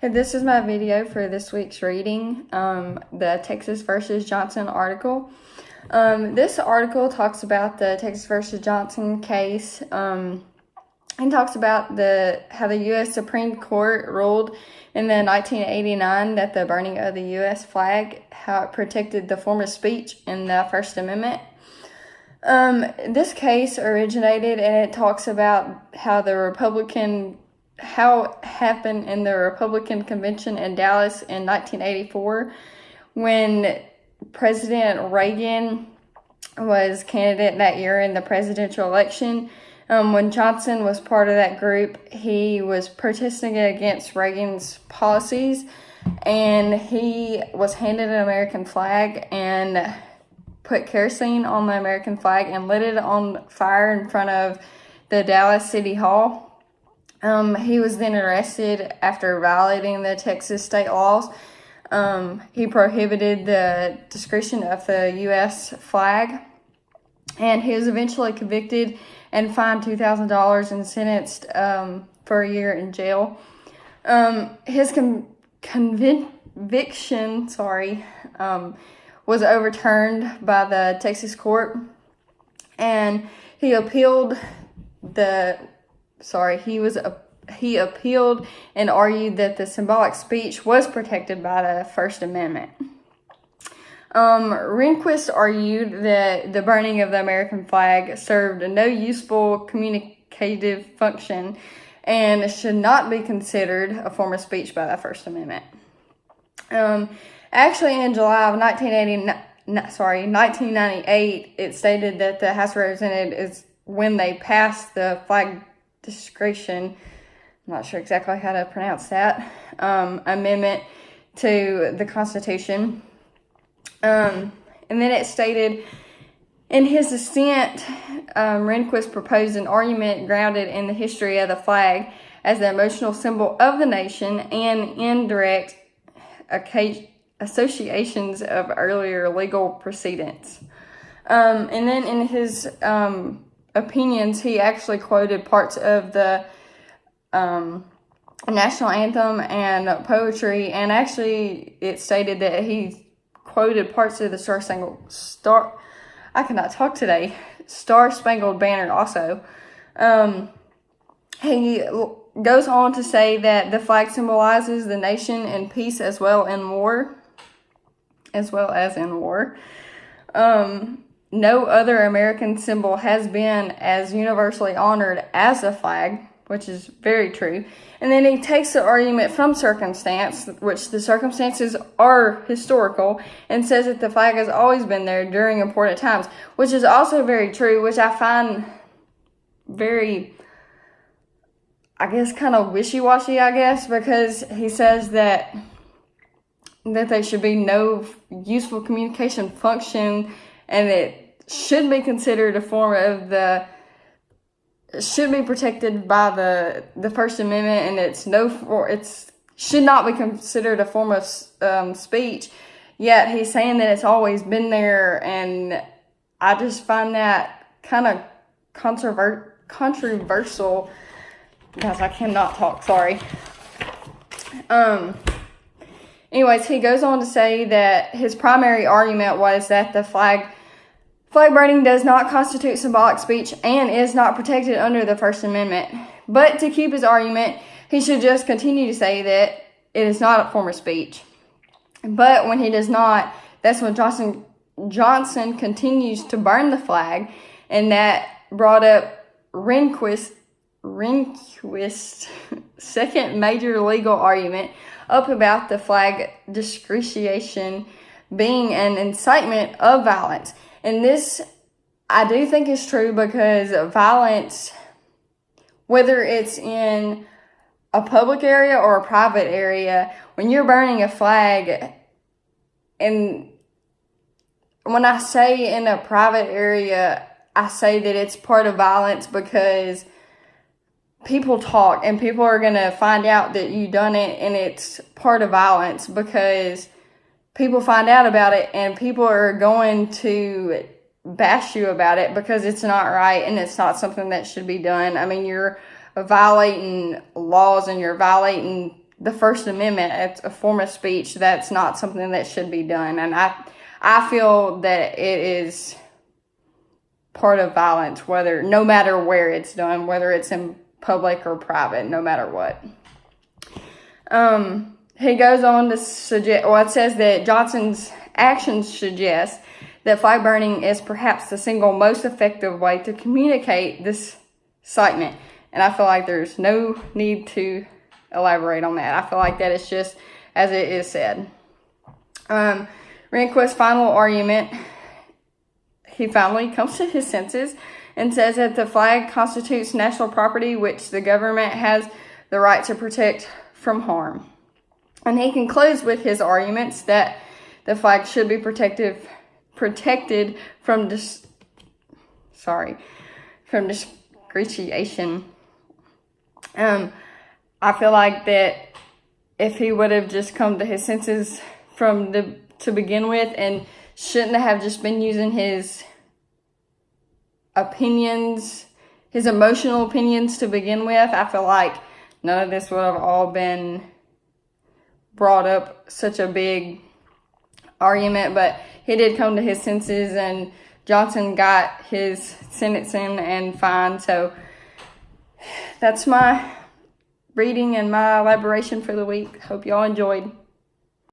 This is my video for this week's reading, the Texas versus Johnson article. This article talks about the Texas versus Johnson case and talks about how the U.S. Supreme Court ruled in the 1989 that the burning of the U.S. flag, how it protected the form of speech in the First Amendment. This case originated, and it talks about how it happened in the Republican convention in Dallas in 1984 when President Reagan was candidate that year in the presidential election. When Johnson was part of that group, he was protesting against Reagan's policies, and he was handed an American flag and put kerosene on the American flag and lit it on fire in front of the Dallas City Hall. He was then arrested after violating the Texas state laws. He prohibited the desecration of the U.S. flag, and he was eventually convicted and fined $2,000 and sentenced for a year in jail. His conviction, was overturned by the Texas court, and he appealed he appealed and argued that the symbolic speech was protected by the First Amendment. Rehnquist argued that the burning of the American flag served no useful communicative function and should not be considered a form of speech by the First Amendment. Actually, in July of 1998, it stated that the House of Representatives, when they passed the flag desecration, I'm not sure exactly how to pronounce that, amendment to the Constitution. And then it stated, in his dissent, Rehnquist proposed an argument grounded in the history of the flag as the emotional symbol of the nation and indirect associations of earlier legal precedents. And then in his opinions, he actually quoted parts of the national anthem and poetry, and actually it stated that he quoted parts of the Star Spangled Banner also. He goes on to say that the flag symbolizes the nation in peace as well as in war. No other American symbol has been as universally honored as the flag, which is very true. And then he takes the argument from circumstance, which the circumstances are historical, and says that the flag has always been there during important times, which is also very true, which I find very, kind of wishy-washy, because he says that there should be no useful communication function, and it should be considered a form of should be protected by the First Amendment, and it should not be considered a form of speech. Yet he's saying that it's always been there, and I just find that kind of controversial. Guys, I cannot talk. Sorry. Anyways, he goes on to say that his primary argument was that the flag burning does not constitute symbolic speech and is not protected under the First Amendment. But to keep his argument, he should just continue to say that it is not a form of speech. But when he does not, that's when Johnson continues to burn the flag, and that brought up Rehnquist's second major legal argument up about the flag desecration being an incitement of violence. And this, I do think, is true, because violence, whether it's in a public area or a private area, when you're burning a flag, and when I say in a private area, I say that it's part of violence because people talk, and people are going to find out that you done it, and it's part of violence because people find out about it, and people are going to bash you about it because it's not right and it's not something that should be done. I mean, you're violating laws and you're violating the First Amendment. It's a form of speech. That's not something that should be done. And I feel that it is part of violence, no matter where it's done, whether it's in public or private, no matter what. He goes on to suggest, it says that Johnson's actions suggest that flag burning is perhaps the single most effective way to communicate this excitement. And I feel like there's no need to elaborate on that. I feel like that is just as it is said. Rehnquist's final argument, he finally comes to his senses and says that the flag constitutes national property which the government has the right to protect from harm. And he concludes with his arguments that the flag should be protected from discrimination. I feel like that if he would have just come to his senses to begin with, and shouldn't have just been using his opinions, his emotional opinions to begin with, I feel like none of this would have all been brought up such a big argument. But he did come to his senses, and Johnson got his sentencing and fine. So that's my reading and my elaboration for the week. Hope y'all enjoyed.